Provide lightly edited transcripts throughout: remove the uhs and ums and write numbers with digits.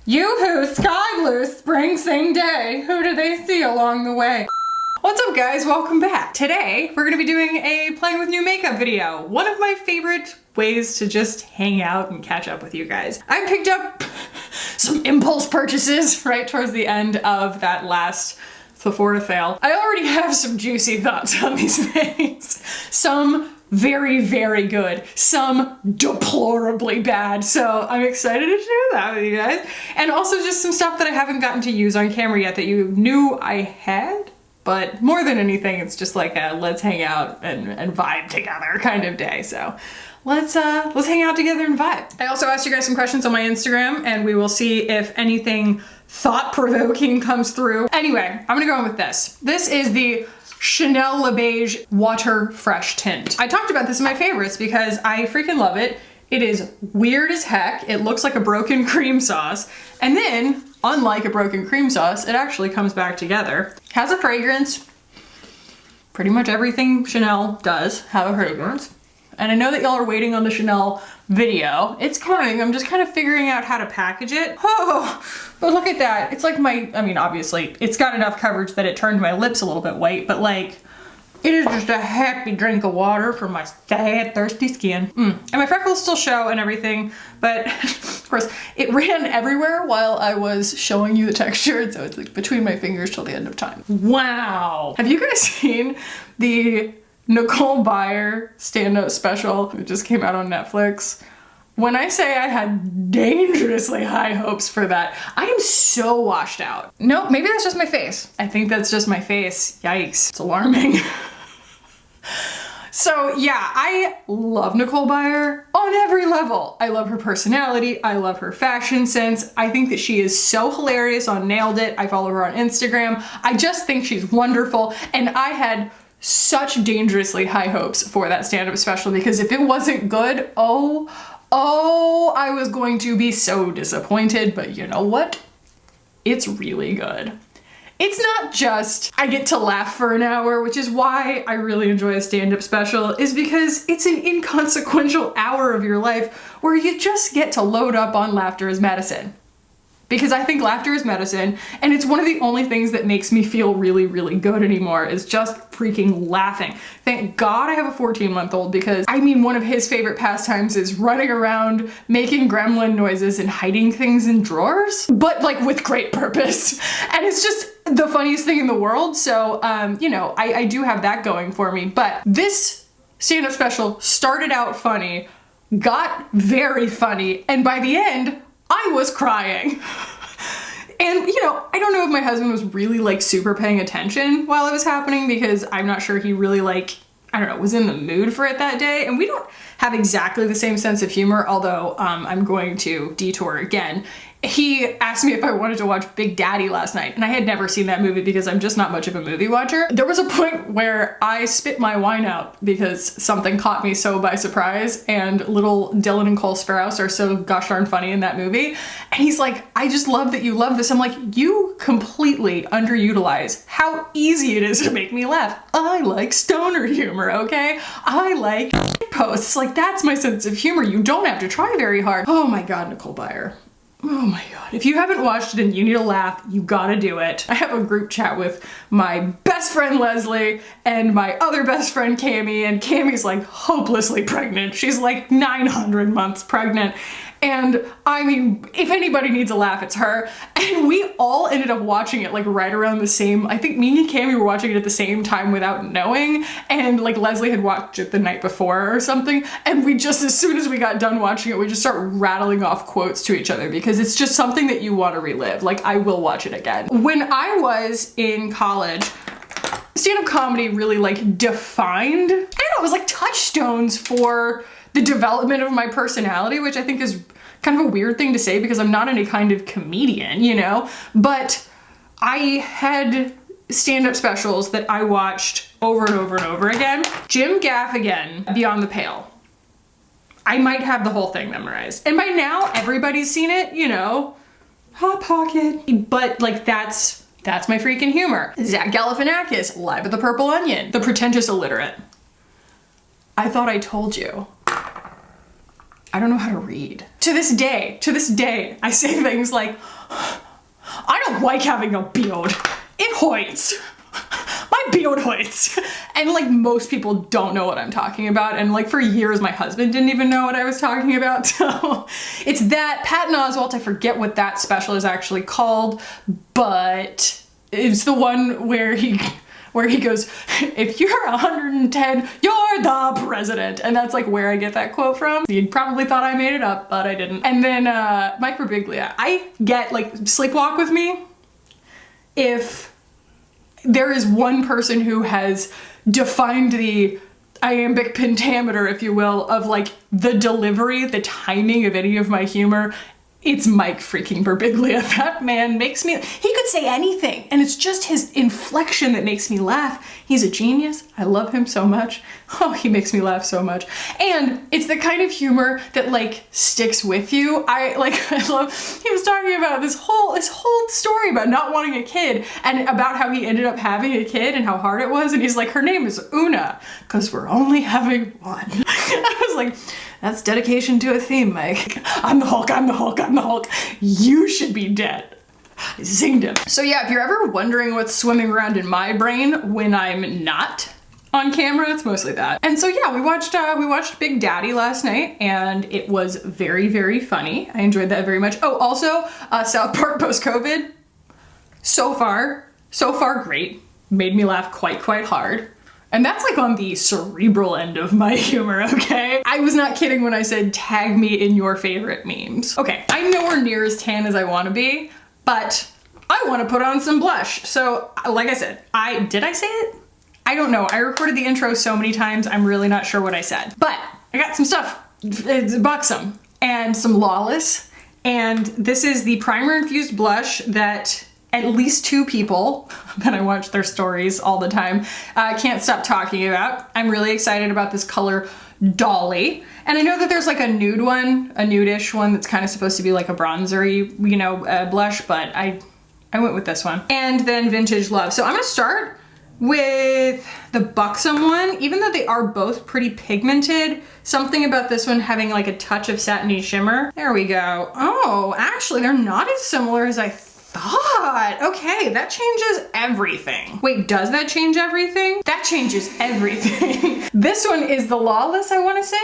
Yoo-hoo, sky blue, spring sing day. Who do they see along the way? What's up guys, welcome back. Today, we're gonna be doing a playing with new makeup video. One of my favorite ways to just hang out and catch up with you guys. I picked up some impulse purchases right towards the end of that last Sephora fail. I already have some juicy thoughts on these things. Some very, very good. Some deplorably bad. So I'm excited to share that with you guys. And also just some stuff that I haven't gotten to use on camera yet that you knew I had. But more than anything, it's just like a let's hang out and vibe together kind of day. So let's hang out together and vibe. I also asked you guys some questions on my Instagram and we will see if anything thought-provoking comes through. Anyway, I'm gonna go in with this. This is the Chanel Le Beige Water Fresh Tint. I talked about this in my favorites because I freaking love it. It is weird as heck. It looks like a broken cream sauce. And then, unlike a broken cream sauce, it actually comes back together. Has a fragrance. Pretty much everything Chanel does have a fragrance. And I know that y'all are waiting on the Chanel video. It's coming, I'm just kind of figuring out how to package it. Oh, but look at that. It's like I mean, obviously, it's got enough coverage that it turned my lips a little bit white, but like, it is just a happy drink of water for my sad, thirsty skin. And my freckles still show and everything, but of course, it ran everywhere while I was showing you the texture, and so it's like between my fingers till the end of time. Wow. Have you guys seen the Nicole Byer stand-up special? It just came out on Netflix. When I say I had dangerously high hopes for that, I am so washed out. No, maybe that's just my face. I think that's just my face. Yikes, it's alarming. So yeah, I love Nicole Byer on every level. I love her personality. I love her fashion sense. I think that she is so hilarious on Nailed It. I follow her on Instagram. I just think she's wonderful. And I had such dangerously high hopes for that stand-up special because if it wasn't good, oh, I was going to be so disappointed, but you know what? It's really good. It's not just I get to laugh for an hour, which is why I really enjoy a stand-up special, is because it's an inconsequential hour of your life where you just get to load up on laughter as medicine. Because I think laughter is medicine, and it's one of the only things that makes me feel really, really good anymore is just freaking laughing. Thank God I have a 14-month-old because, I mean, one of his favorite pastimes is running around making gremlin noises and hiding things in drawers, but like with great purpose. And it's just the funniest thing in the world, so, you know, I do have that going for me. But this stand-up special started out funny, got very funny, and by the end, I was crying. And you know, I don't know if my husband was really like super paying attention while it was happening because I'm not sure he really like, I don't know, was in the mood for it that day. And we don't have exactly the same sense of humor, although I'm going to detour again. He asked me if I wanted to watch Big Daddy last night, and I had never seen that movie because I'm just not much of a movie watcher. There was a point where I spit my wine out because something caught me so by surprise, and little Dylan and Cole Sprouse are so gosh darn funny in that movie. And he's like, I just love that you love this. I'm like, you completely underutilize how easy it is to make me laugh. I like stoner humor, okay? I like posts. Like, that's my sense of humor. You don't have to try very hard. Oh my God, Nicole Byer. Oh my God. If you haven't watched it and you need to laugh, you gotta do it. I have a group chat with my best friend Leslie and my other best friend Cami, and Cami's like hopelessly pregnant. She's like 900 months pregnant. And I mean, if anybody needs a laugh, it's her. And we all ended up watching it like right around the same, I think me and Cami were watching it at the same time without knowing. And like Leslie had watched it the night before or something. And we just, as soon as we got done watching it, we just start rattling off quotes to each other because it's just something that you want to relive. Like, I will watch it again. When I was in college, stand-up comedy really like defined, I don't know, it was like touchstones for the development of my personality, which I think is kind of a weird thing to say because I'm not any kind of comedian, you know? But I had stand-up specials that I watched over and over and over again. Jim Gaffigan, Beyond the Pale. I might have the whole thing memorized. And by now, everybody's seen it, you know? Hot Pocket. But like, that's my freaking humor. Zach Galifianakis, Live at the Purple Onion. The Pretentious Illiterate. I Thought I Told You. I don't know how to read. To this day, I say things like, I don't like having a beard. It hurts. My beard hurts. And like most people don't know what I'm talking about. And like for years, my husband didn't even know what I was talking about. So it's that Patton Oswalt. I forget what that special is actually called, but it's the one where he goes, if you're 110, you're the president. And that's like where I get that quote from. You probably thought I made it up, but I didn't. And then Mike Birbiglia, I get like sleepwalk with me if there is one person who has defined the iambic pentameter, if you will, of like the delivery, the timing of any of my humor. It's Mike freaking Birbiglia. That man makes me, he could say anything and it's just his inflection that makes me laugh. He's a genius. I love him so much. Oh, he makes me laugh so much. And it's the kind of humor that like sticks with you. I love, he was talking about this whole story about not wanting a kid and about how he ended up having a kid and how hard it was. And he's like, her name is Una, because we're only having one. I was like, that's dedication to a theme, Mike. I'm the Hulk, I'm the Hulk, I'm the Hulk. You should be dead. I zinged him. So yeah, if you're ever wondering what's swimming around in my brain when I'm not on camera, it's mostly that. And so yeah, we watched Big Daddy last night and it was very, very funny. I enjoyed that very much. Oh, also, South Park post-COVID. So far great. Made me laugh quite hard. And that's like on the cerebral end of my humor, okay? I was not kidding when I said tag me in your favorite memes. Okay, I'm nowhere near as tan as I wanna be, but I wanna put on some blush. So like I said, did I say it? I don't know. I recorded the intro so many times, I'm really not sure what I said. But I got some stuff. It's Buxom and some Lawless. And this is the primer infused blush that at least 2 people that I watch their stories all the time can't stop talking about. I'm really excited about this color Dolly. And I know that there's like a nude one, a nude-ish one that's kind of supposed to be like a bronzery, you know, blush, but I went with this one. And then Vintage Love. So I'm gonna start with the Buxom one. Even though they are both pretty pigmented, something about this one having like a touch of satiny shimmer. There we go. Oh, actually they're not as similar as I thought. Okay, that changes everything. Wait, does that change everything? That changes everything. This one is the Lawless, I wanna say.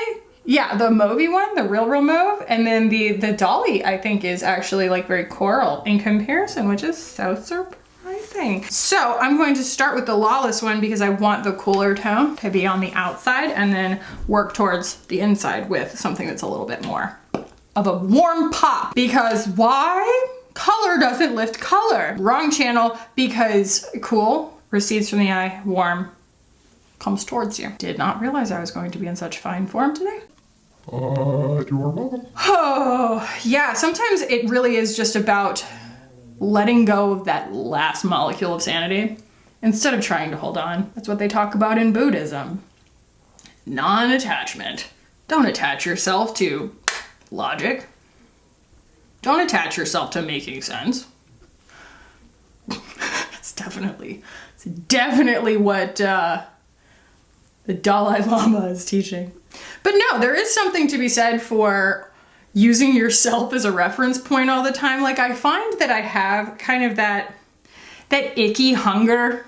Yeah, the mauvey one, the real mauve. And then the Dolly, I think, is actually like very coral in comparison, which is so surprising. So I'm going to start with the Lawless one because I want the cooler tone to be on the outside and then work towards the inside with something that's a little bit more of a warm pop. Because why? Color doesn't lift color. Wrong channel, because cool recedes from the eye, warm comes towards you. Did not realize I was going to be in such fine form today. You're welcome. Oh, yeah, sometimes it really is just about letting go of that last molecule of sanity instead of trying to hold on. That's what they talk about in Buddhism. Non-attachment. Don't attach yourself to logic. Don't attach yourself to making sense. It's definitely what the Dalai Lama is teaching. But no, there is something to be said for using yourself as a reference point all the time. Like I find that I have kind of that icky hunger,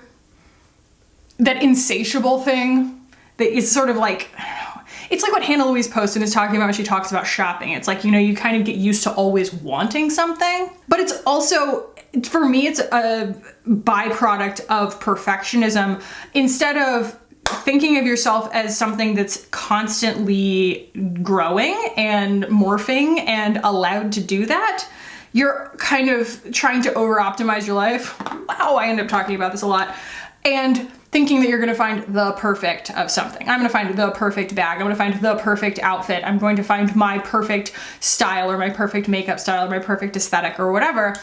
that insatiable thing that is sort of like, I don't know, it's like what Hannah Louise Poston is talking about when she talks about shopping. It's like, you know, you kind of get used to always wanting something, but it's also, for me, it's a byproduct of perfectionism. Instead of thinking of yourself as something that's constantly growing and morphing and allowed to do that, you're kind of trying to over-optimize your life. Wow, I end up talking about this a lot. And thinking that you're gonna find the perfect of something. I'm gonna find the perfect bag. I'm gonna find the perfect outfit. I'm going to find my perfect style or my perfect makeup style or my perfect aesthetic or whatever.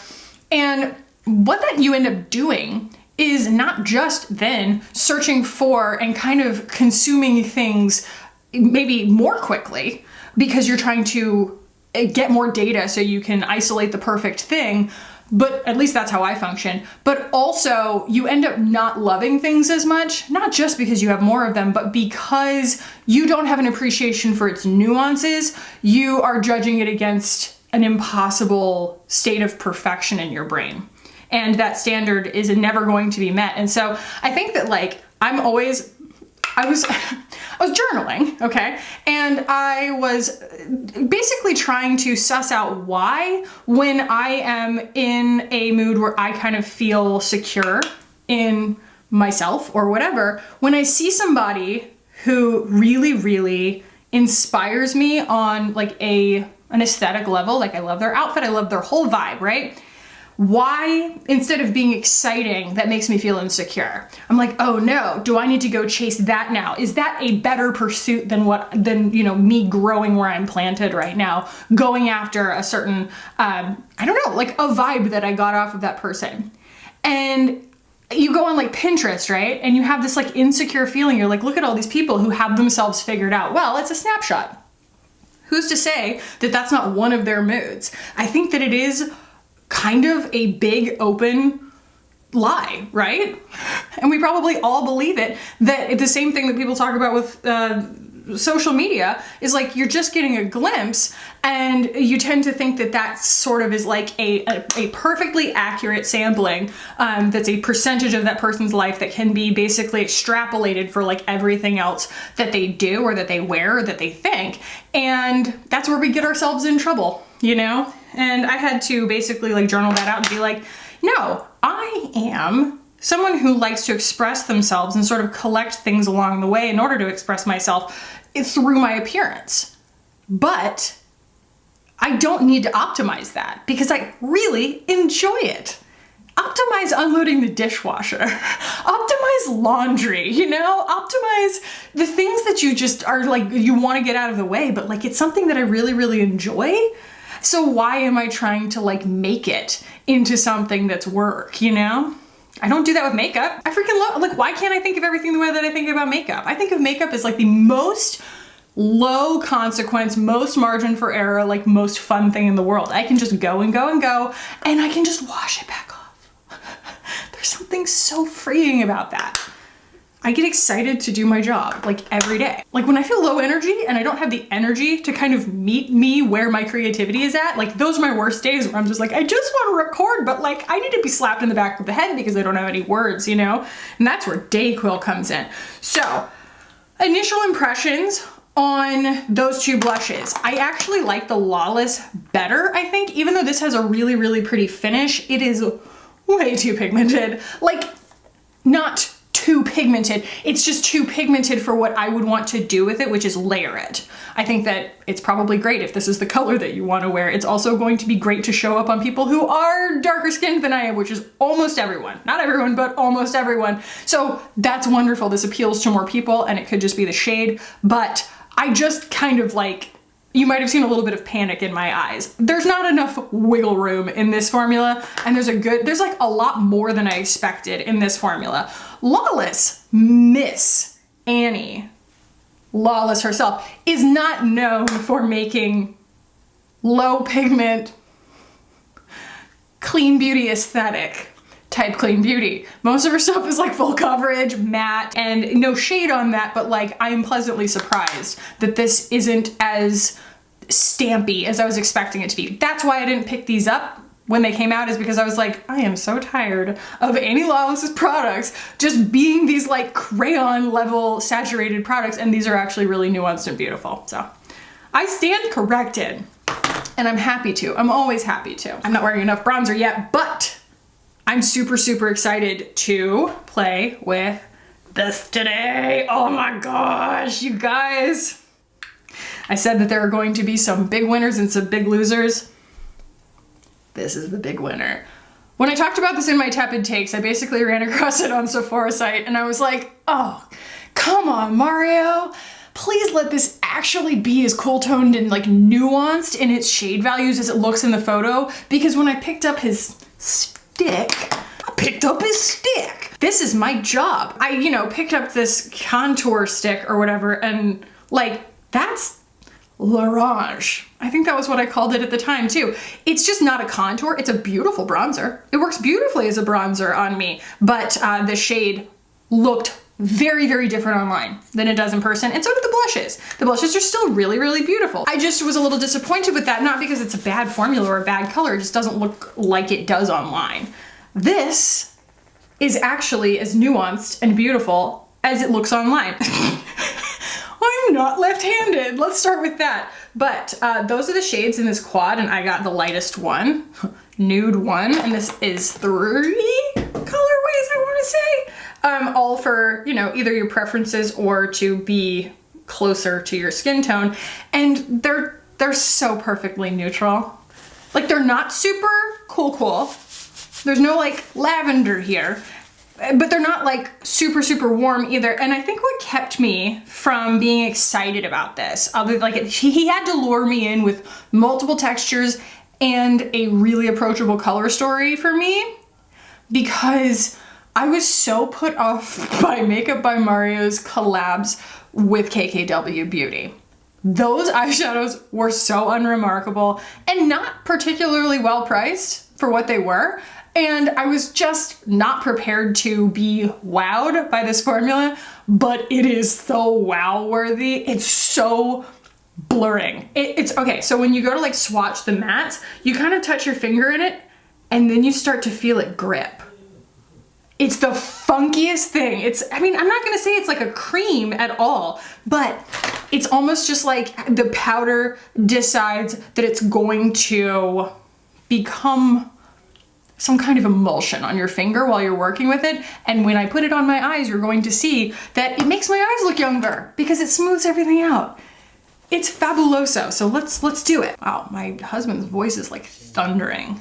And what that you end up doing is not just then searching for and kind of consuming things maybe more quickly because you're trying to get more data so you can isolate the perfect thing, but at least that's how I function. But also you end up not loving things as much, not just because you have more of them, but because you don't have an appreciation for its nuances. You are judging it against an impossible state of perfection in your brain. And that standard is never going to be met. And so I think that like, I was journaling, okay? And I was basically trying to suss out why, when I am in a mood where I kind of feel secure in myself or whatever, when I see somebody who really, really inspires me on like an aesthetic level, like I love their outfit, I love their whole vibe, right? Why, instead of being exciting, that makes me feel insecure? I'm like, oh no, do I need to go chase that now? Is that a better pursuit than you know, me growing where I'm planted right now, going after a certain, I don't know, like a vibe that I got off of that person? And you go on like Pinterest, right? And you have this like insecure feeling. You're like, look at all these people who have themselves figured out. Well, it's a snapshot. Who's to say that that's not one of their moods? I think that it is kind of a big open lie, right? And we probably all believe it, that the same thing that people talk about with social media is like, you're just getting a glimpse, and you tend to think that that sort of is like a perfectly accurate sampling, that's a percentage of that person's life that can be basically extrapolated for like everything else that they do or that they wear or that they think. And that's where we get ourselves in trouble, you know? And I had to basically like journal that out and be like, no, I am someone who likes to express themselves and sort of collect things along the way in order to express myself through my appearance. But I don't need to optimize that because I really enjoy it. Optimize unloading the dishwasher, optimize laundry, you know, optimize the things that you just are like, you want to get out of the way, but like, it's something that I really, really enjoy. So why am I trying to like make it into something that's work, you know? I don't do that with makeup. I freaking love, like, why can't I think of everything the way that I think about makeup? I think of makeup as like the most low consequence, most margin for error, like most fun thing in the world. I can just go and go and go, and I can just wash it back off. There's something so freeing about that. I get excited to do my job like every day. Like when I feel low energy and I don't have the energy to kind of meet me where my creativity is at, like those are my worst days where I'm just like, I just want to record, but like I need to be slapped in the back of the head because I don't have any words, you know? And that's where Dayquil comes in. So, initial impressions on those two blushes. I actually like the Lawless better, I think, even though this has a really, really pretty finish. It is way too pigmented. Like, not too pigmented. It's just too pigmented for what I would want to do with it, which is layer it. I think that it's probably great if this is the color that you want to wear. It's also going to be great to show up on people who are darker skinned than I am, which is almost everyone. Not everyone, but almost everyone. So that's wonderful. This appeals to more people, and it could just be the shade, but I just kind of like, you might have seen a little bit of panic in my eyes. There's not enough wiggle room in this formula, and there's like a lot more than I expected in this formula. Lawless, Miss Annie Lawless herself, is not known for making low pigment, clean beauty aesthetic type clean beauty. Most of her stuff is like full coverage, matte, and no shade on that, but like I am pleasantly surprised that this isn't as stampy as I was expecting it to be. That's why I didn't pick these up when they came out, is because I was like, I am so tired of Annie Lawless's products just being these like crayon level saturated products, and these are actually really nuanced and beautiful. So I stand corrected, and I'm happy to. I'm always happy to. I'm not wearing enough bronzer yet, but I'm super, super excited to play with this today. Oh my gosh, you guys. I said that there are going to be some big winners and some big losers. This is the big winner. When I talked about this in my tepid takes, I basically ran across it on Sephora's site, and I was like, oh, come on, Mario. Please let this actually be as cool toned and like nuanced in its shade values as it looks in the photo, because when I picked up his stick, This is my job. I, you know, picked up this contour stick or whatever, and like, that's l'orange. I think that was what I called it at the time too. It's just not a contour, it's a beautiful bronzer. It works beautifully as a bronzer on me, but the shade looked very, very different online than it does in person, and so do the blushes. The blushes are still really, really beautiful. I just was a little disappointed with that, not because it's a bad formula or a bad color, it just doesn't look like it does online. This is actually as nuanced and beautiful as it looks online. I'm not left-handed, let's start with that. But those are the shades in this quad, and I got the lightest one, nude 1, and this is 3 colorways, I wanna say. All for, you know, either your preferences or to be closer to your skin tone. And they're so perfectly neutral. Like, they're not super cool. There's no like lavender here, but they're not like super warm either. And I think what kept me from being excited about this, other like he had to lure me in with multiple textures and a really approachable color story for me, because I was so put off by Makeup by Mario's collabs with KKW Beauty. Those eyeshadows were so unremarkable and not particularly well priced for what they were. And I was just not prepared to be wowed by this formula, but it is so wow worthy. It's so blurring. It's okay. So when you go to like swatch the mattes, you kind of touch your finger in it and then you start to feel it grip. It's the funkiest thing. I mean, I'm not gonna say it's like a cream at all, but it's almost just like the powder decides that it's going to become some kind of emulsion on your finger while you're working with it. And when I put it on my eyes, you're going to see that it makes my eyes look younger because it smooths everything out. It's fabuloso. So let's do it. Wow, my husband's voice is like thundering.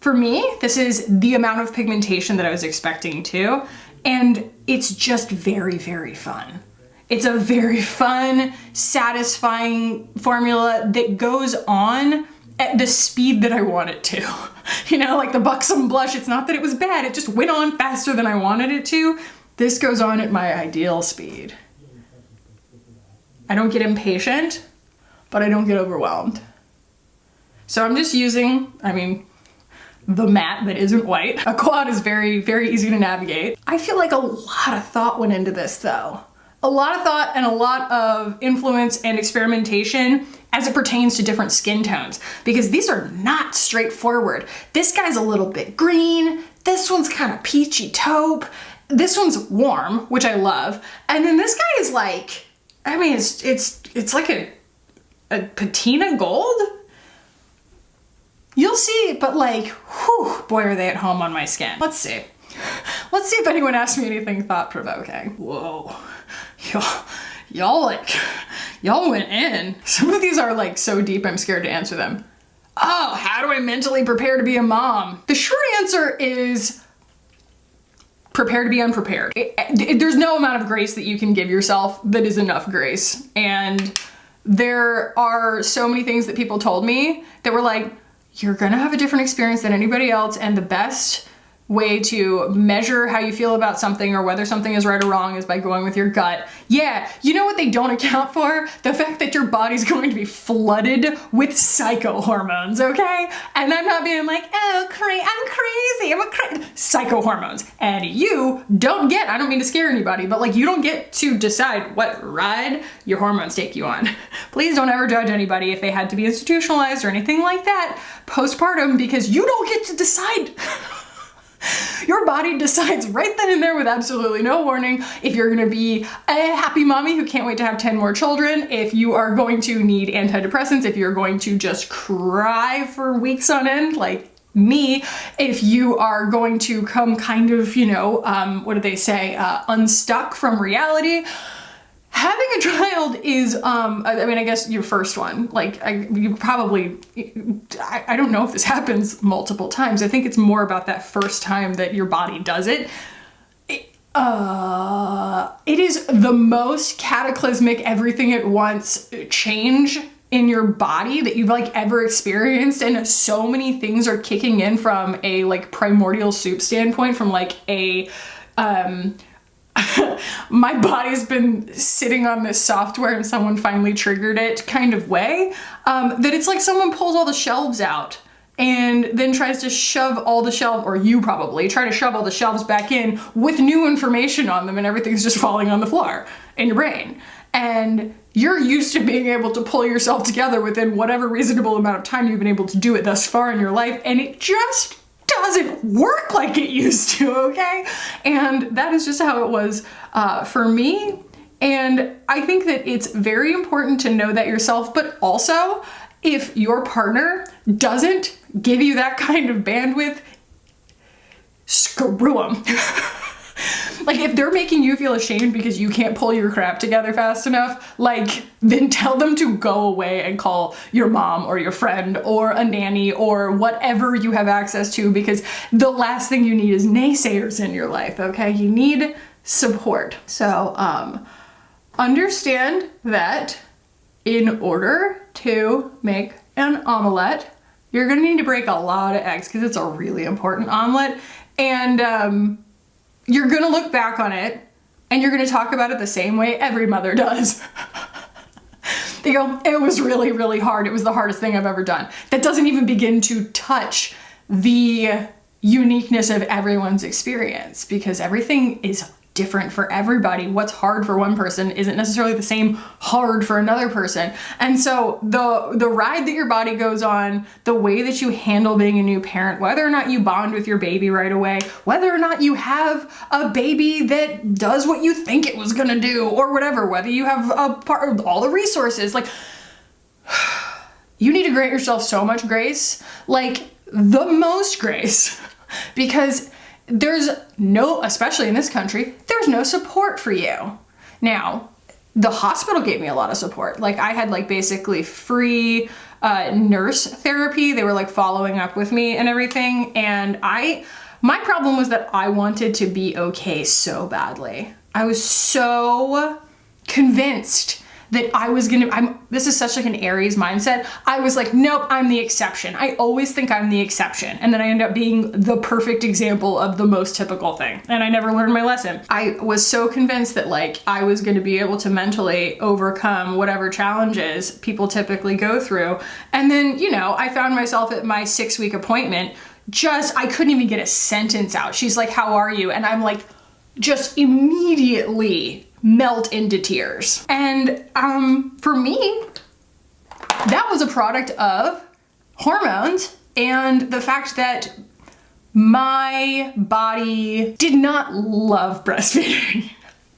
For me, this is the amount of pigmentation that I was expecting too, and it's just very, very fun. It's a very fun, satisfying formula that goes on at the speed that I want it to. You know, like the Buxom blush, it's not that it was bad, it just went on faster than I wanted it to. This goes on at my ideal speed. I don't get impatient, but I don't get overwhelmed. So I'm just using, the matte that isn't white. A quad is very, very easy to navigate. I feel like a lot of thought went into this though. A lot of thought and a lot of influence and experimentation as it pertains to different skin tones, because these are not straightforward. This guy's a little bit green, this one's kind of peachy taupe, this one's warm, which I love, and then this guy is like, it's like a patina gold? You'll see, but like, whew, boy are they at home on my skin. Let's see. Let's see if anyone asked me anything thought-provoking. Whoa, y'all went in. Some of these are like so deep I'm scared to answer them. Oh, how do I mentally prepare to be a mom? The short answer is prepare to be unprepared. There's no amount of grace that you can give yourself that is enough grace. And there are so many things that people told me that were like, you're gonna have a different experience than anybody else, and the best way to measure how you feel about something or whether something is right or wrong is by going with your gut. Yeah, you know what they don't account for? The fact that your body's going to be flooded with psycho hormones, okay? And I'm not being like, oh, I'm crazy, psycho hormones. And you don't get, I don't mean to scare anybody, but like you don't get to decide what ride your hormones take you on. Please don't ever judge anybody if they had to be institutionalized or anything like that postpartum, because you don't get to decide. Your body decides right then and there with absolutely no warning if you're gonna be a happy mommy who can't wait to have 10 more children, if you are going to need antidepressants, if you're going to just cry for weeks on end, like me, if you are going to come kind of, what do they say, unstuck from reality. Having a child is, I guess your first one. Like, I don't know if this happens multiple times. I think it's more about that first time that your body does it. It is the most cataclysmic everything at once change in your body that you've like ever experienced, and so many things are kicking in from a like primordial soup standpoint, from like a my body's been sitting on this software and someone finally triggered it kind of way, that it's like someone pulls all the shelves out and then tries to shove all the shelves, or you probably try to shove all the shelves back in with new information on them, and everything's just falling on the floor in your brain. And you're used to being able to pull yourself together within whatever reasonable amount of time you've been able to do it thus far in your life, and it just doesn't work like it used to, okay? And that is just how it was for me. And I think that it's very important to know that yourself, but also if your partner doesn't give you that kind of bandwidth, screw them. Like, if they're making you feel ashamed because you can't pull your crap together fast enough, like, then tell them to go away and call your mom or your friend or a nanny or whatever you have access to, because the last thing you need is naysayers in your life, okay? You need support. So, understand that in order to make an omelet, you're gonna need to break a lot of eggs because it's a really important omelet. And you're gonna look back on it and you're gonna talk about it the same way every mother does. They go, it was really, really hard. It was the hardest thing I've ever done. That doesn't even begin to touch the uniqueness of everyone's experience, because everything is different for everybody. What's hard for one person isn't necessarily the same hard for another person. And so the ride that your body goes on, the way that you handle being a new parent, whether or not you bond with your baby right away, whether or not you have a baby that does what you think it was gonna do or whatever, whether you have a part of all the resources, like, you need to grant yourself so much grace, like the most grace, because there's no, especially in this country, there's no support for you. Now, the hospital gave me a lot of support. Like, I had like basically free nurse therapy. They were like following up with me and everything. And my problem was that I wanted to be okay so badly. I was so convinced that I was this is such like an Aries mindset. I was like, nope, I'm the exception. I always think I'm the exception. And then I end up being the perfect example of the most typical thing. And I never learned my lesson. I was so convinced that like I was gonna be able to mentally overcome whatever challenges people typically go through. And then, you know, I found myself at my 6-week appointment, I couldn't even get a sentence out. She's like, how are you? And I'm like, just immediately melt into tears. And for me, that was a product of hormones and the fact that my body did not love breastfeeding.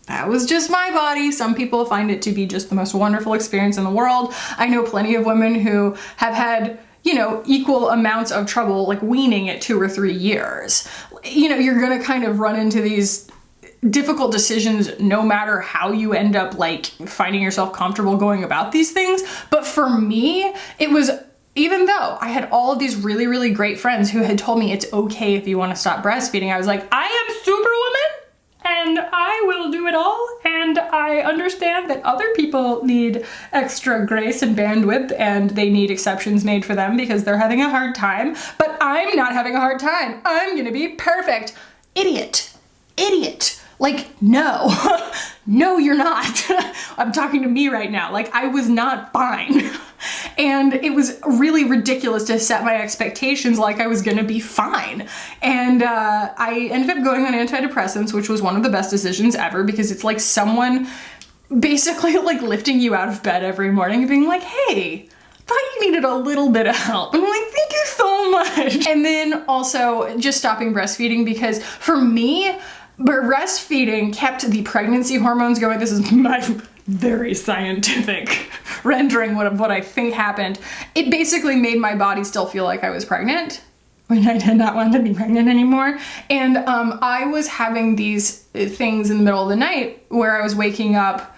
That was just my body. Some people find it to be just the most wonderful experience in the world. I know plenty of women who have had, you know, equal amounts of trouble like weaning at 2 or 3 years. You know, you're gonna kind of run into these difficult decisions no matter how you end up like finding yourself comfortable going about these things. But for me, it was, even though I had all of these really, really great friends who had told me it's okay if you want to stop breastfeeding, I was like, I am Superwoman and I will do it all. And I understand that other people need extra grace and bandwidth and they need exceptions made for them because they're having a hard time, but I'm not having a hard time. I'm gonna be perfect. Idiot. Like, no, no, you're not. I'm talking to me right now. Like, I was not fine. And it was really ridiculous to set my expectations like I was gonna be fine. And I ended up going on antidepressants, which was one of the best decisions ever, because it's like someone basically like lifting you out of bed every morning and being like, hey, thought you needed a little bit of help. And I'm like, thank you so much. And then also just stopping breastfeeding, because for me, breastfeeding kept the pregnancy hormones going. This is my very scientific rendering of what I think happened. It basically made my body still feel like I was pregnant when I did not want to be pregnant anymore. And I was having these things in the middle of the night where I was waking up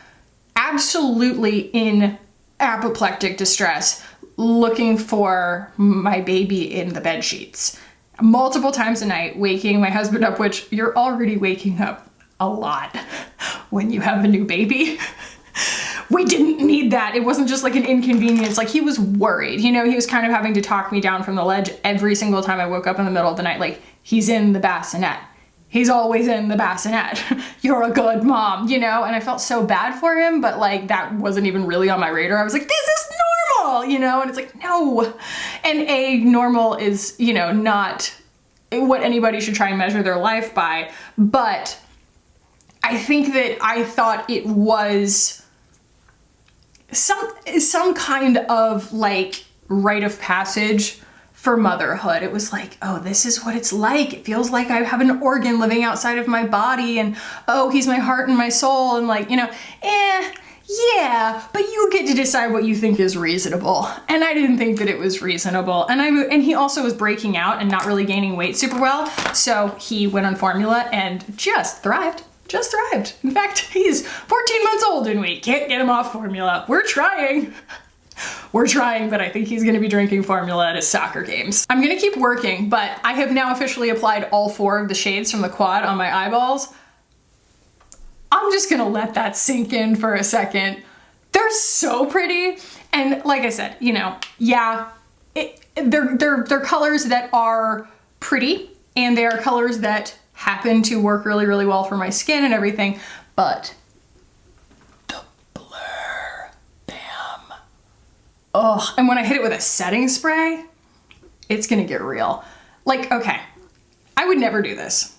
absolutely in apoplectic distress, looking for my baby in the bed sheets. Multiple times a night, waking my husband up, which you're already waking up a lot when you have a new baby. We didn't need that. It wasn't just like an inconvenience. Like, he was worried. You know, he was kind of having to talk me down from the ledge every single time I woke up in the middle of the night. Like, he's in the bassinet. He's always in the bassinet. You're a good mom, you know? And I felt so bad for him, but like that wasn't even really on my radar. I was like, this is normal, you know? And it's like, no. And a normal is, you know, not what anybody should try and measure their life by. But I think that I thought it was some kind of like rite of passage for motherhood. It was like, oh, this is what it's like. It feels like I have an organ living outside of my body, and oh, he's my heart and my soul, and like, you know, yeah, but you get to decide what you think is reasonable. And I didn't think that it was reasonable. And he also was breaking out and not really gaining weight super well. So he went on formula and just thrived. Just thrived. In fact, he's 14 months old and we can't get him off formula. We're trying. We're trying, but I think he's gonna be drinking formula at his soccer games. I'm gonna keep working, but I have now officially applied all 4 of the shades from the quad on my eyeballs. I'm just gonna let that sink in for a second. They're so pretty. And like I said, you know, yeah, they're colors that are pretty, and they are colors that happen to work really, really well for my skin and everything, but the blur, bam. Oh, and when I hit it with a setting spray, it's gonna get real. Like, okay, I would never do this.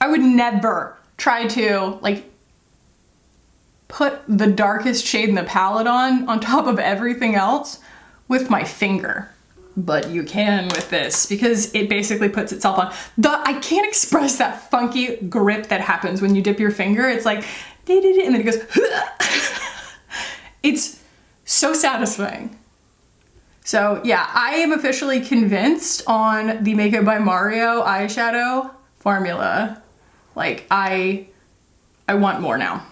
I would never try to like put the darkest shade in the palette on top of everything else with my finger. But you can with this because it basically puts itself on. I can't express that funky grip that happens when you dip your finger. It's like, and then it goes, it's so satisfying. So yeah, I am officially convinced on the Makeup by Mario eyeshadow formula. Like I want more now.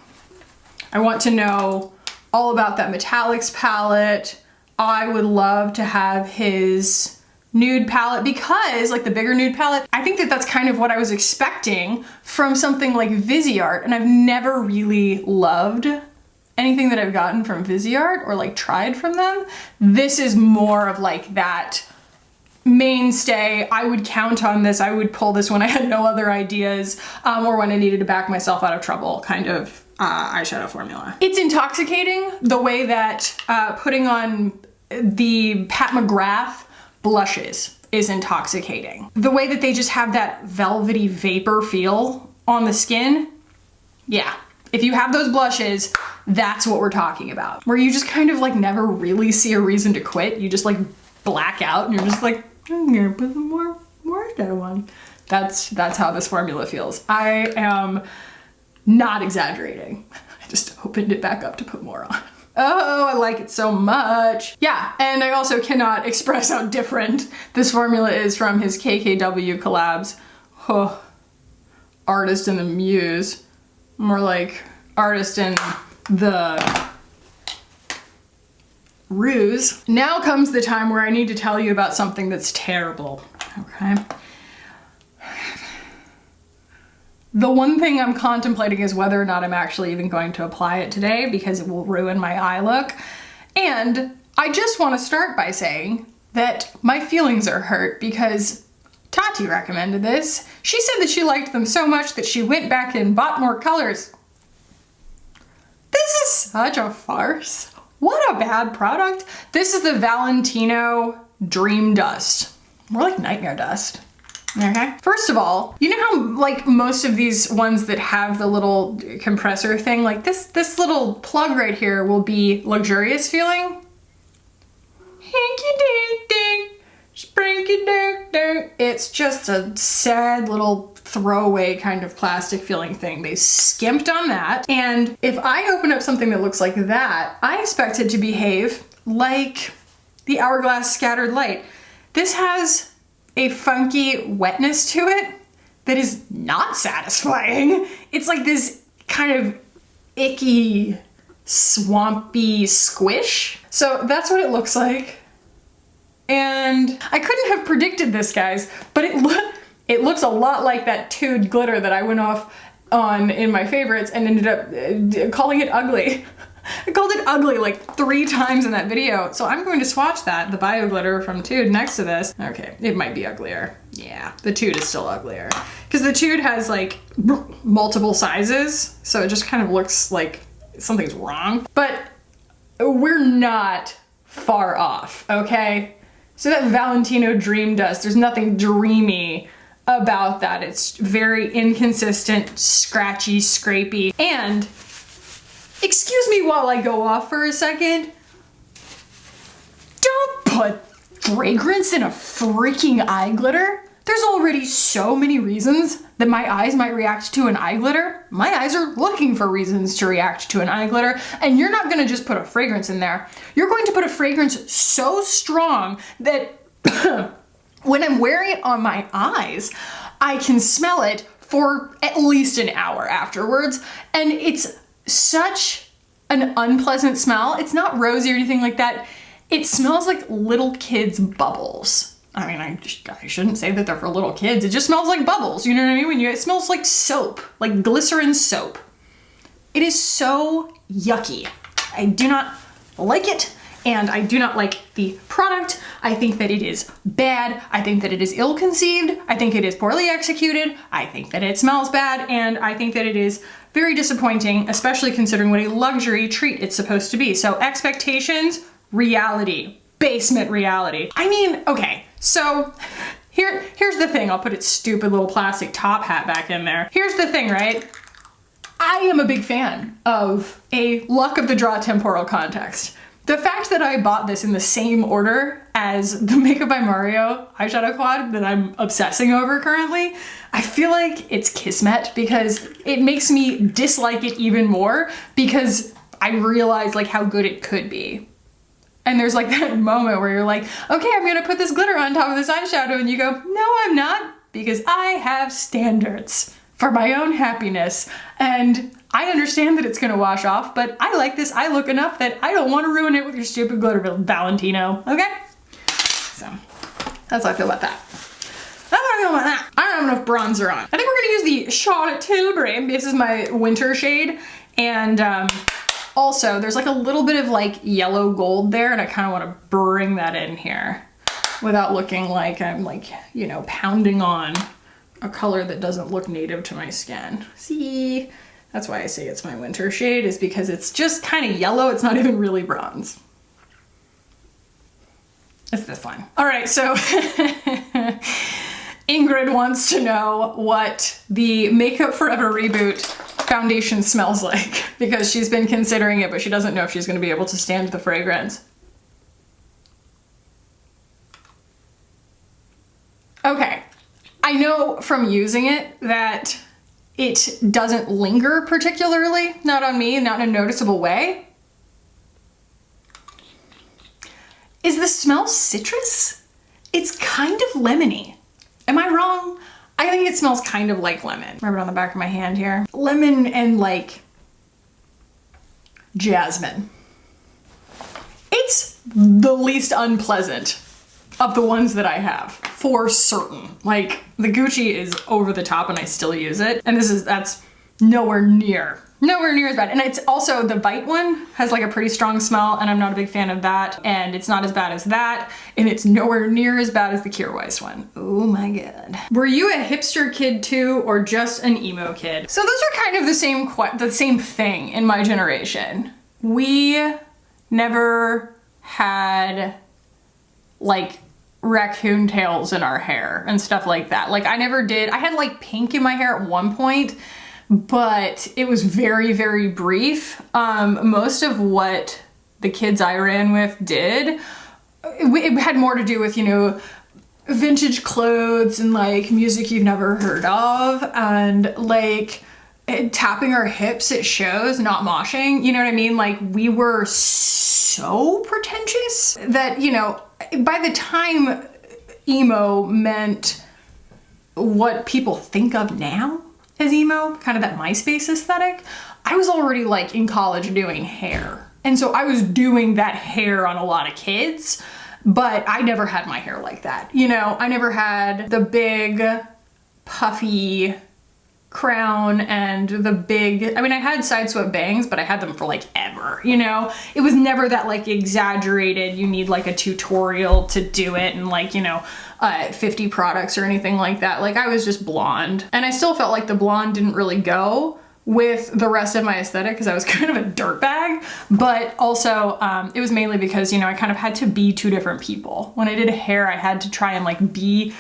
I want to know all about that metallics palette. I would love to have his nude palette because, like the bigger nude palette, I think that that's kind of what I was expecting from something like Viseart, and I've never really loved anything that I've gotten from Viseart or like tried from them. This is more of like that mainstay. I would count on this. I would pull this when I had no other ideas or when I needed to back myself out of trouble kind of eyeshadow formula. It's intoxicating the way that putting on the Pat McGrath blushes is intoxicating. The way that they just have that velvety vapor feel on the skin. Yeah, if you have those blushes, that's what we're talking about. Where you just kind of like never really see a reason to quit. You just like black out and you're just like, I'm gonna put some more eyeshadow on. That's how this formula feels. I am not exaggerating. I just opened it back up to put more on. Oh, I like it so much. Yeah, and I also cannot express how different this formula is from his KKW collabs. Oh, Artist in the Muse. More like Artist in the Ruse. Now comes the time where I need to tell you about something that's terrible, okay? The one thing I'm contemplating is whether or not I'm actually even going to apply it today because it will ruin my eye look. And I just want to start by saying that my feelings are hurt because Tati recommended this. She said that she liked them so much that she went back and bought more colors. This is such a farce. What a bad product. This is the Valentino Dream Dust. More like Nightmare Dust. Okay. First of all, you know how like most of these ones that have the little compressor thing, like this little plug right here will be luxurious feeling. Hinky dink dink, sprinky dink dink. It's just a sad little throwaway kind of plastic feeling thing. They skimped on that. And if I open up something that looks like that, I expect it to behave like the Hourglass Scattered Light. This has a funky wetness to it that is not satisfying. It's like this kind of icky, swampy squish. So that's what it looks like. And I couldn't have predicted this, guys, but it looks a lot like that Tude glitter that I went off on in my favorites and ended up calling it ugly. I called it ugly like 3 times in that video. So I'm going to swatch that, the Bio Glitter from Tude next to this. Okay, it might be uglier. Yeah, the Tude is still uglier. Because the Tude has like multiple sizes, so it just kind of looks like something's wrong. But we're not far off, okay? So that Valentino Dream Dust, there's nothing dreamy about that. It's very inconsistent, scratchy, scrapey. And, excuse me while I go off for a second, don't put fragrance in a freaking eye glitter. There's already so many reasons that my eyes might react to an eye glitter. My eyes are looking for reasons to react to an eye glitter, and you're not gonna just put a fragrance in there. You're going to put a fragrance so strong that when I'm wearing it on my eyes, I can smell it for at least an hour afterwards, and it's such an unpleasant smell. It's not rosy or anything like that. It smells like little kids' bubbles. I mean, I shouldn't say that they're for little kids. It just smells like bubbles, you know what I mean? It smells like soap, like glycerin soap. It is so yucky. I do not like it, and I do not like the product. I think that it is bad. I think that it is ill-conceived. I think it is poorly executed. I think that it smells bad, and I think that it is very disappointing, especially considering what a luxury treat it's supposed to be. So expectations, reality, basement reality. I mean, okay, so here's the thing. I'll put its stupid little plastic top hat back in there. Here's the thing, right? I am a big fan of a luck of the draw temporal context. The fact that I bought this in the same order as the Makeup by Mario eyeshadow quad that I'm obsessing over currently, I feel like it's kismet because it makes me dislike it even more because I realize like how good it could be. And there's like that moment where you're like, okay, I'm gonna put this glitter on top of this eyeshadow, and you go, no, I'm not, because I have standards for my own happiness. And I understand that it's gonna wash off, but I like this eye look enough that I don't wanna ruin it with your stupid glitter, Valentino, okay? So, that's how I feel about that. That's how I feel about that. I don't have enough bronzer on. I think we're gonna use the Charlotte Tilbury. This is my winter shade, and also, there's like a little bit of like yellow gold there, and I kind of want to bring that in here without looking like I'm like, you know, pounding on a color that doesn't look native to my skin. See, that's why I say it's my winter shade, is because it's just kind of yellow. It's not even really bronze. It's this one. All right, so Ingrid wants to know what the Makeup Forever Reboot foundation smells like because she's been considering it, but she doesn't know if she's going to be able to stand the fragrance. Okay, I know from using it that it doesn't linger particularly, not on me, not in a noticeable way. Is the smell citrus? It's kind of lemony. Am I wrong? I think it smells kind of like lemon. Rub it on the back of my hand here. Lemon and like jasmine. It's the least unpleasant of the ones that I have, for certain. Like the Gucci is over the top and I still use it. And that's nowhere near as bad. And it's also, the Bite one has like a pretty strong smell, and I'm not a big fan of that. And it's not as bad as that, and it's nowhere near as bad as the Kjaer Weis one. Oh my God. Were you a hipster kid too, or just an emo kid? So those are kind of the same thing in my generation. We never had like raccoon tails in our hair and stuff like that. Like I never did. I had like pink in my hair at one point, but it was very, very brief. Most of what the kids I ran with did, it had more to do with, you know, vintage clothes and like music you've never heard of, and like tapping our hips at shows, not moshing, you know what I mean? Like we were so pretentious that, you know, by the time emo meant what people think of now as emo, kind of that MySpace aesthetic, I was already like in college doing hair. And so I was doing that hair on a lot of kids, but I never had my hair like that. You know, I never had the big puffy crown and the big, I mean, I had side swept bangs, but I had them for like ever, you know? It was never that like exaggerated, you need like a tutorial to do it and like, you know, 50 products or anything like that. Like I was just blonde, and I still felt like the blonde didn't really go, with the rest of my aesthetic because I was kind of a dirtbag, but also it was mainly because, you know, I kind of had to be two different people. When I did hair, I had to try and like be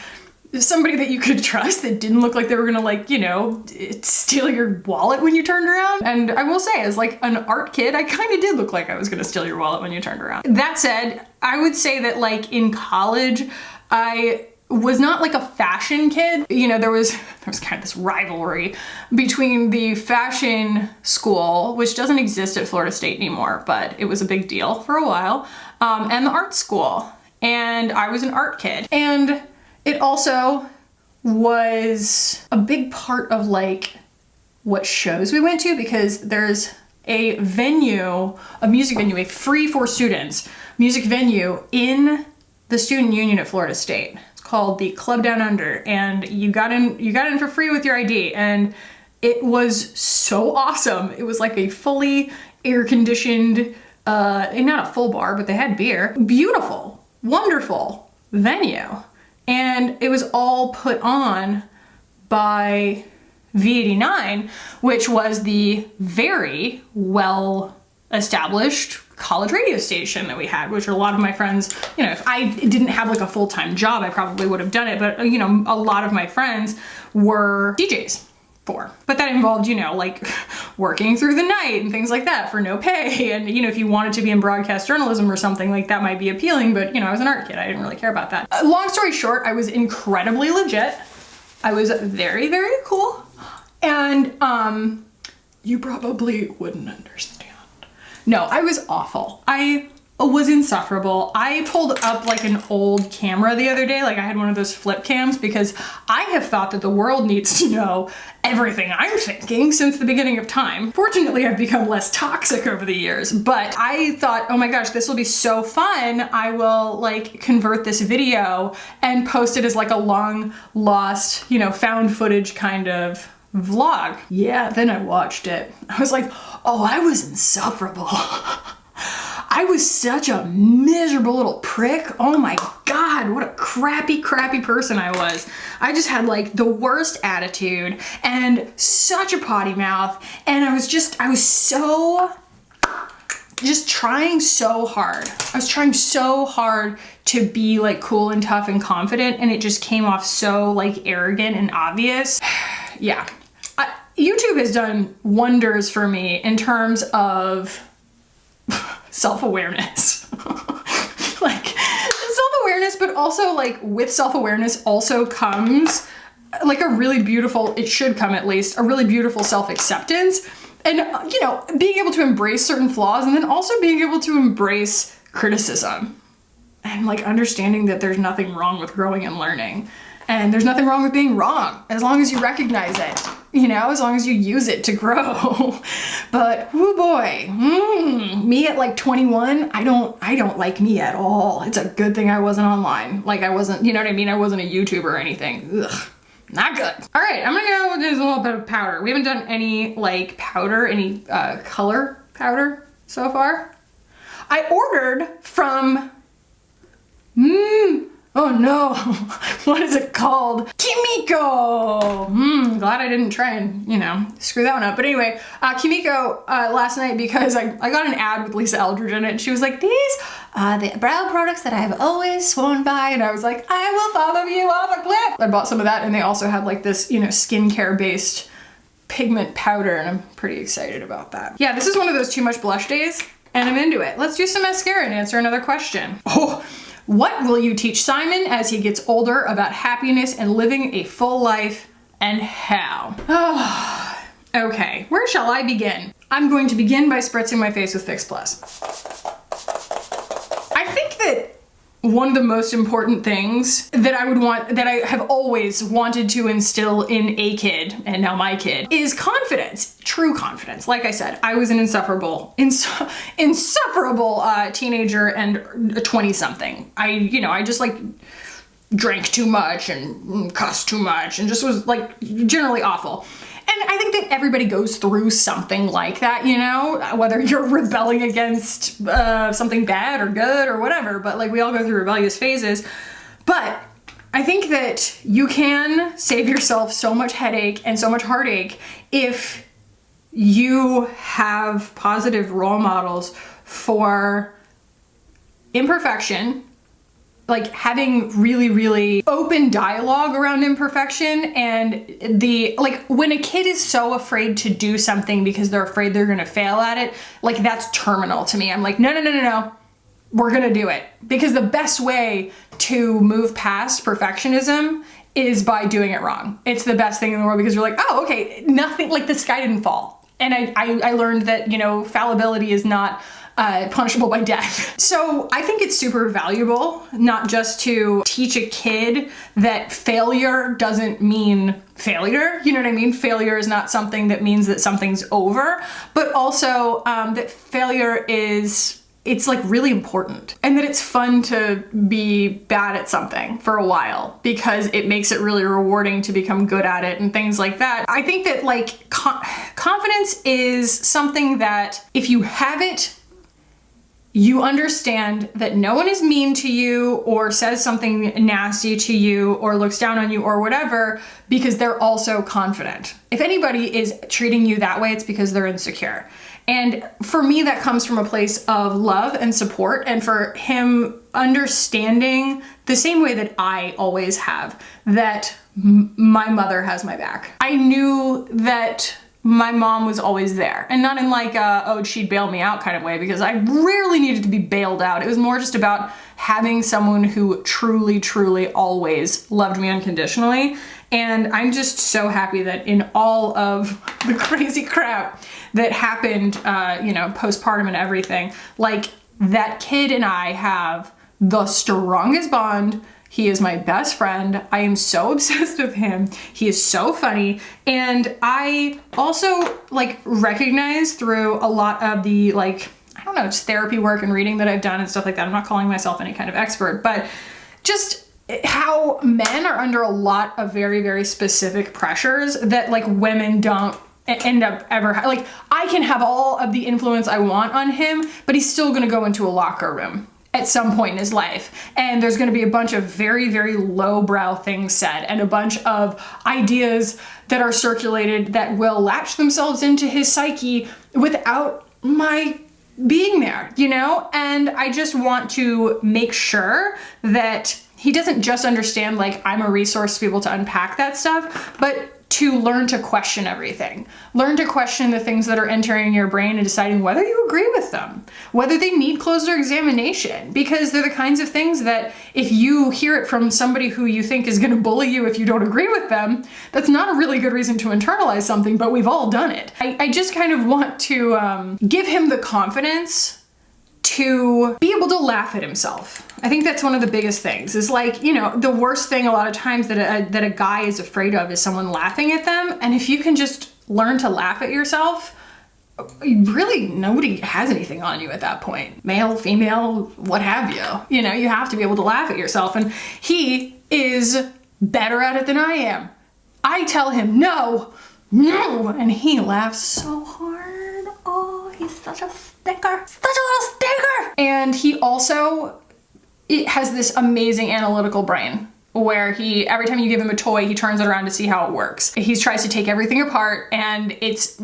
somebody that you could trust that didn't look like they were gonna like, you know, steal your wallet when you turned around. And I will say, as like an art kid, I kind of did look like I was gonna steal your wallet when you turned around. That said, I would say that like in college, I was not like a fashion kid. You know, there was kind of this rivalry between the fashion school, which doesn't exist at Florida State anymore, but it was a big deal for a while, and the art school. And I was an art kid. And it also was a big part of like what shows we went to, because there's a venue, a music venue, a free for students music venue in the student union at Florida State. It's called the Club Down Under, and you got in for free with your ID, and it was so awesome. It was like a fully air-conditioned, not a full bar, but they had beer. Beautiful, wonderful venue. And it was all put on by V89, which was the very well established college radio station that we had, which a lot of my friends, you know, if I didn't have like a full-time job, I probably would have done it. But, you know, a lot of my friends were DJs for. But that involved, you know, like working through the night and things like that for no pay. And, you know, if you wanted to be in broadcast journalism or something, like that might be appealing, but, you know, I was an art kid. I didn't really care about that. Long story short, I was incredibly legit. I was very, very cool. And you probably wouldn't understand. No, I was awful. I was insufferable. I pulled up like an old camera the other day. Like I had one of those flip cams because I have thought that the world needs to know everything I'm thinking since the beginning of time. Fortunately, I've become less toxic over the years, but I thought, oh my gosh, this will be so fun. I will like convert this video and post it as like a long lost, you know, found footage kind of vlog. Yeah, then I watched it. I was like, oh, I was insufferable. I was such a miserable little prick. Oh my God, what a crappy, crappy person I was. I just had like the worst attitude and such a potty mouth. And I was trying so hard. I was trying so hard to be like cool and tough and confident, and it just came off so like arrogant and obvious. Yeah. YouTube has done wonders for me in terms of self-awareness. Like self-awareness, but also like with self-awareness also comes like a really beautiful, it should come at least, a really beautiful self-acceptance. And, you know, being able to embrace certain flaws and then also being able to embrace criticism and like understanding that there's nothing wrong with growing and learning. And there's nothing wrong with being wrong as long as you recognize it, you know, as long as you use it to grow. But oh boy, me at like 21, I don't like me at all. It's a good thing I wasn't online. Like I wasn't, you know what I mean? I wasn't a YouTuber or anything. Ugh, not good. All right, I'm gonna go with a little bit of powder. We haven't done any like powder, any color powder so far. I ordered from, oh no, what is it called? Kimiko! Glad I didn't try and, you know, screw that one up. But anyway, Kimiko last night, because I got an ad with Lisa Eldridge in it, and she was like, these are the brow products that I've always sworn by, and I was like, I will follow you off a cliff! I bought some of that, and they also had like this, you know, skincare-based pigment powder, and I'm pretty excited about that. Yeah, this is one of those too much blush days, and I'm into it. Let's do some mascara and answer another question. Oh! What will you teach Simon as he gets older about happiness and living a full life, and how? Okay, where shall I begin? I'm going to begin by spritzing my face with Fix Plus. I think that one of the most important things that I have always wanted to instill in a kid, and now my kid, is confidence. True confidence. Like I said, I was an insufferable teenager and a 20-something. I just like drank too much and cussed too much and just was like generally awful. And I think that everybody goes through something like that, you know, whether you're rebelling against something bad or good or whatever, but like we all go through rebellious phases. But I think that you can save yourself so much headache and so much heartache if you have positive role models for imperfection, like having really, really open dialogue around imperfection, and like when a kid is so afraid to do something because they're afraid they're gonna fail at it, like that's terminal to me. I'm like, no. We're gonna do it. Because the best way to move past perfectionism is by doing it wrong. It's the best thing in the world because you're like, oh, okay, nothing, like the sky didn't fall. And I learned that, you know, fallibility is not punishable by death. So I think it's super valuable, not just to teach a kid that failure doesn't mean failure. You know what I mean? Failure is not something that means that something's over, but also that failure it's like really important, and that it's fun to be bad at something for a while because it makes it really rewarding to become good at it and things like that. I think that like confidence is something that if you have it, you understand that no one is mean to you or says something nasty to you or looks down on you or whatever because they're also confident. If anybody is treating you that way, it's because they're insecure. And for me, that comes from a place of love and support, and for him understanding the same way that I always have, that my mother has my back. I knew that my mom was always there, and not in like oh, she'd bail me out kind of way, because I rarely needed to be bailed out. It was more just about having someone who truly, truly always loved me unconditionally. And I'm just so happy that in all of the crazy crap that happened, you know, postpartum and everything, like that kid and I have the strongest bond. He is my best friend. I am so obsessed with him. He is so funny. And I also like recognize through a lot of the like, I don't know, it's therapy work and reading that I've done and stuff like that. I'm not calling myself any kind of expert, but just how men are under a lot of very, very specific pressures that like women don't end up ever like I can have all of the influence I want on him, but he's still gonna go into a locker room at some point in his life, and there's gonna be a bunch of very, very lowbrow things said and a bunch of ideas that are circulated that will latch themselves into his psyche without my being there, you know? And I just want to make sure that he doesn't just understand like I'm a resource to be able to unpack that stuff, but to learn to question everything. Learn to question the things that are entering your brain and deciding whether you agree with them, whether they need closer examination, because they're the kinds of things that if you hear it from somebody who you think is gonna bully you if you don't agree with them, that's not a really good reason to internalize something, but we've all done it. I just kind of want to give him the confidence to be able to laugh at himself. I think that's one of the biggest things, is like, you know, the worst thing a lot of times that a guy is afraid of is someone laughing at them. And if you can just learn to laugh at yourself, really nobody has anything on you at that point. Male, female, what have you. You know, you have to be able to laugh at yourself. And he is better at it than I am. I tell him no, and he laughs so hard. Oh, he's such a stinker, such a little stinker. And he also has this amazing analytical brain where he, every time you give him a toy, he turns it around to see how it works. He tries to take everything apart, and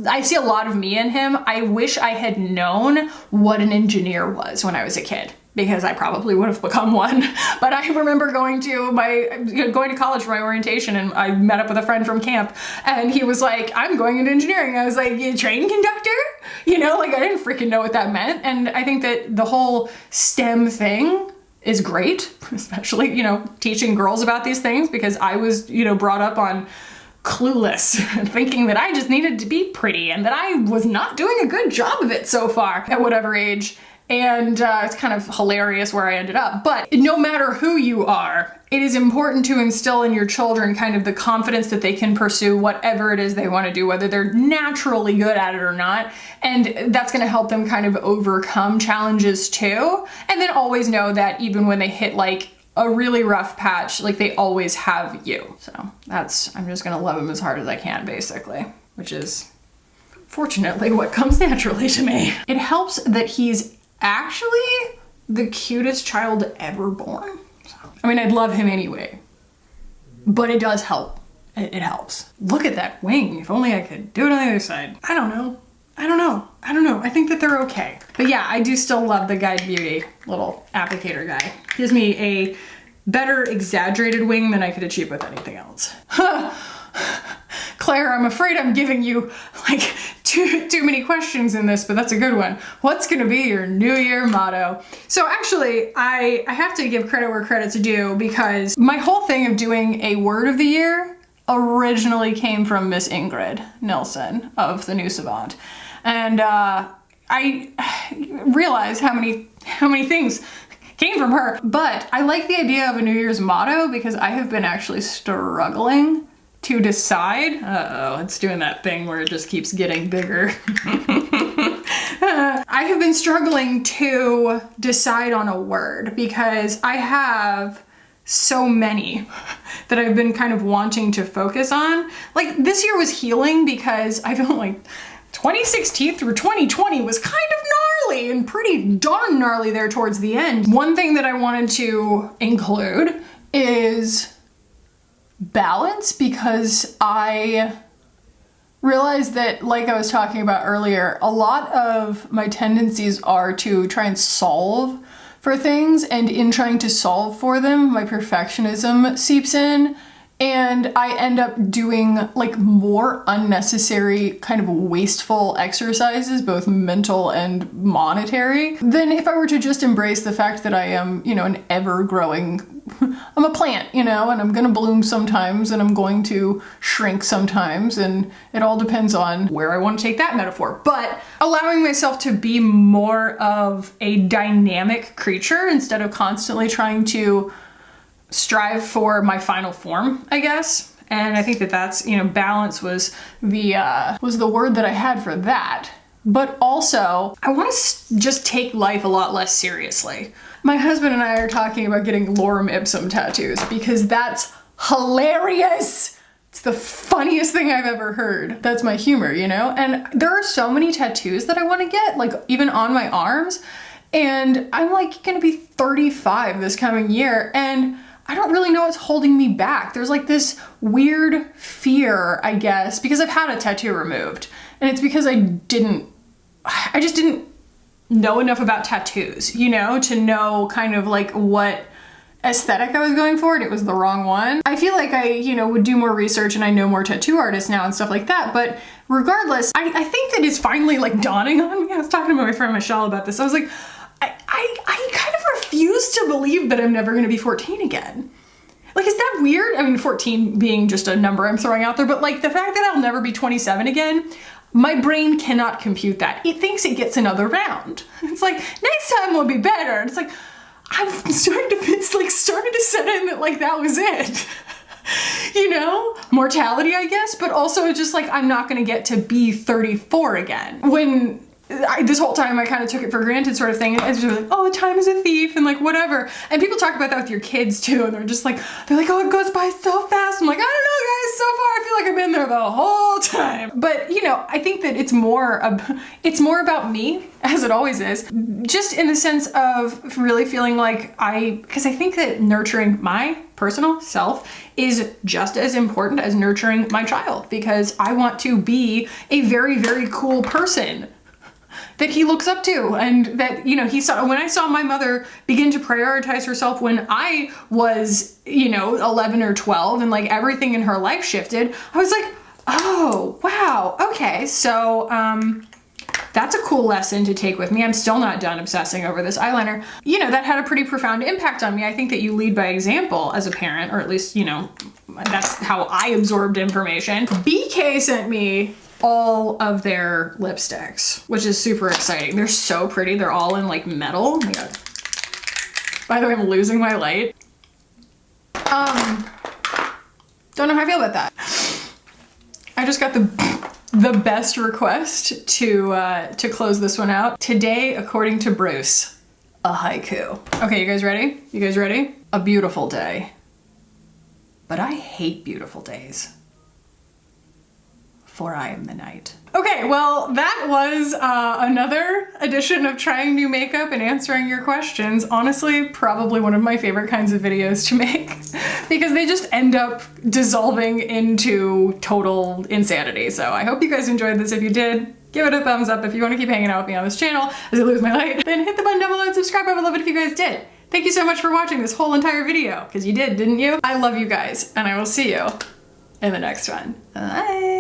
I see a lot of me in him. I wish I had known what an engineer was when I was a kid, because I probably would have become one. But I remember going to college for my orientation, and I met up with a friend from camp, and he was like, I'm going into engineering. I was like, you train conductor? You know, like I didn't freaking know what that meant. And I think that the whole STEM thing is great, especially, you know, teaching girls about these things, because I was, you know, brought up on Clueless, thinking that I just needed to be pretty and that I was not doing a good job of it so far at whatever age. And it's kind of hilarious where I ended up. But no matter who you are, it is important to instill in your children kind of the confidence that they can pursue whatever it is they want to do, whether they're naturally good at it or not. And that's going to help them kind of overcome challenges too. And then always know that even when they hit like a really rough patch, like they always have you. So I'm just going to love them as hard as I can, basically, which is fortunately what comes naturally to me. It helps that he's actually the cutest child ever born. So, I mean, I'd love him anyway, but it does help. it helps. Look at that wing. If only I could do it on the other side. I don't know. I think that they're okay. But yeah, I do still love the Guide Beauty little applicator guy. Gives me a better exaggerated wing than I could achieve with anything else. Claire, I'm afraid I'm giving you like too many questions in this, but that's a good one. What's gonna be your New Year motto? So actually, I have to give credit where credit's due, because my whole thing of doing a word of the year originally came from Miss Ingrid Nilsson of The New Savant. And I realized how many things came from her. But I like the idea of a New Year's motto because I have been actually struggling to decide. Uh-oh, it's doing that thing where it just keeps getting bigger. I have been struggling to decide on a word because I have so many that I've been kind of wanting to focus on. Like this year was healing because I felt like 2016 through 2020 was kind of gnarly and pretty darn gnarly there towards the end. One thing that I wanted to include is balance, because I realized that, like I was talking about earlier, a lot of my tendencies are to try and solve for things, and in trying to solve for them, my perfectionism seeps in, and I end up doing like more unnecessary kind of wasteful exercises, both mental and monetary, than if I were to just embrace the fact that I am, you know, an ever-growing, I'm a plant, you know, and I'm gonna bloom sometimes and I'm going to shrink sometimes, and it all depends on where I want to take that metaphor. But allowing myself to be more of a dynamic creature instead of constantly trying to strive for my final form, I guess. And I think that that's, you know, balance was the word that I had for that. But also, I want to just take life a lot less seriously. My husband and I are talking about getting lorem ipsum tattoos because that's hilarious. It's the funniest thing I've ever heard. That's my humor, you know? And there are so many tattoos that I want to get, like even on my arms. And I'm like gonna be 35 this coming year, and I don't really know what's holding me back. There's like this weird fear, I guess, because I've had a tattoo removed. And it's because I just didn't know enough about tattoos, you know, to know kind of like what aesthetic I was going for, and it was the wrong one. I feel like I, you know, would do more research and I know more tattoo artists now and stuff like that, but regardless, I think that it's finally like dawning on me. I was talking to my friend Michelle about this. I was like, I kind of refuse to believe that I'm never gonna be 14 again. Like, is that weird? I mean, 14 being just a number I'm throwing out there, but like the fact that I'll never be 27 again, my brain cannot compute that. It thinks it gets another round. It's like, next time will be better. And it's like, it's like starting to set in that like that was it. You know, mortality, I guess, but also just like, I'm not gonna get to be 34 again. When this whole time I kind of took it for granted sort of thing, and it's just like, oh, time is a thief and like whatever. And people talk about that with your kids too, and they're like, oh, it goes by so fast. I'm like, I don't know guys, so far I feel like I've been there the whole time. But you know, I think that it's more about me, as it always is, just in the sense of really feeling like because I think that nurturing my personal self is just as important as nurturing my child, because I want to be a very, very cool person that he looks up to, and that, you know, when I saw my mother begin to prioritize herself when I was, you know, 11 or 12, and like everything in her life shifted, I was like, oh, wow, okay, so that's a cool lesson to take with me. I'm still not done obsessing over this eyeliner. You know, that had a pretty profound impact on me. I think that you lead by example as a parent, or at least, you know, that's how I absorbed information. BK sent me all of their lipsticks, which is super exciting. They're so pretty. They're all in like metal. Oh my God. By the way, I'm losing my light. Don't know how I feel about that. I just got the best request to close this one out. Today, according to Bruce, a haiku. Okay, you guys ready? You guys ready? A beautiful day. But I hate beautiful days. for I am the night. Okay, well, that was another edition of trying new makeup and answering your questions. Honestly, probably one of my favorite kinds of videos to make because they just end up dissolving into total insanity. So I hope you guys enjoyed this. If you did, give it a thumbs up. If you want to keep hanging out with me on this channel as I lose my light, then hit the button down below and subscribe. I would love it if you guys did. Thank you so much for watching this whole entire video, because you did, didn't you? I love you guys, and I will see you in the next one. Bye.